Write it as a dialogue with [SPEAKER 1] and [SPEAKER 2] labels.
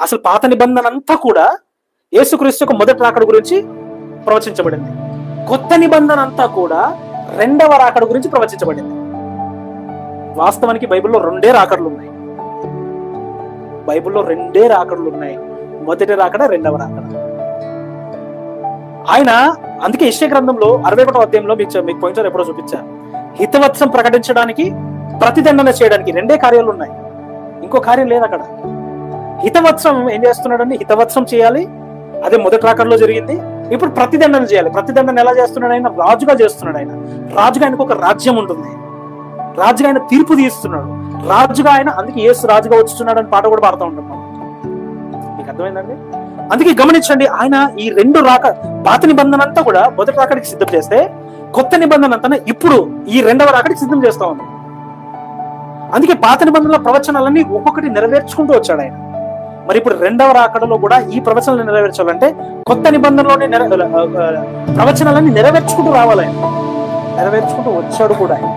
[SPEAKER 1] అసలు పాత నిబంధన అంతా కూడా యేసుక్రీస్తు యొక్క మొదటి రాకడ గురించి ప్రవచించబడింది. కొత్త నిబంధన అంతా కూడా రెండవ రాకడ గురించి ప్రవచించబడింది. వాస్తవానికి బైబిల్లో రెండే రాకడలు ఉన్నాయి. బైబిల్లో రెండే రాకడలు ఉన్నాయి, మొదటి రాకడ, రెండవ రాకడ. ఆయన అందుకే యెషయా గ్రంథంలో 61వ అధ్యాయంలో మీకు పోయినసారి ఎప్పుడో చూపించారు, హితవత్సం ప్రకటించడానికి, ప్రతిదండన చేయడానికి రెండే కార్యాలు ఉన్నాయి, ఇంకో కార్యం లేదు అక్కడ. హితవత్సం ఏం చేస్తున్నాడండి? హితవత్సం చేయాలి, అదే మొదటి రాకడలో జరిగింది. ఇప్పుడు ప్రతిదండన చేయాలి. ప్రతిదండన ఎలా చేస్తున్నాడు? ఆయన రాజుగా చేస్తున్నాడు. ఆయన రాజుగా, ఆయనకు ఒక రాజ్యం ఉంటుంది, రాజుగా ఆయన తీర్పు తీస్తున్నాడు, రాజుగా ఆయన, అందుకే యేసు రాజుగా వచ్చుతున్నాడు అని పాట కూడా పాడుతూ ఉంటాం. మీకు అర్థమైందండి? అందుకే గమనించండి, ఆయన ఈ రెండు పాత నిబంధన అంతా కూడా మొదటి రాకడికి సిద్ధం చేస్తే, కొత్త నిబంధన అంతా ఇప్పుడు ఈ రెండవ రాకడికి సిద్ధం చేస్తా ఉంది. అందుకే పాత నిబంధనల ప్రవచనాలన్నీ ఒక్కొక్కటి నెరవేర్చుకుంటూ వచ్చాడు ఆయన. మరి ఇప్పుడు రెండవ రాకడలో కూడా ఈ ప్రవచనాలను నెరవేర్చాలంటే కొత్త నిబంధనలోని ప్రవచనాలన్నీ నెరవేర్చుకుంటూ రావాలి ఆయన. నెరవేర్చుకుంటూ వచ్చాడు కూడా ఆయన.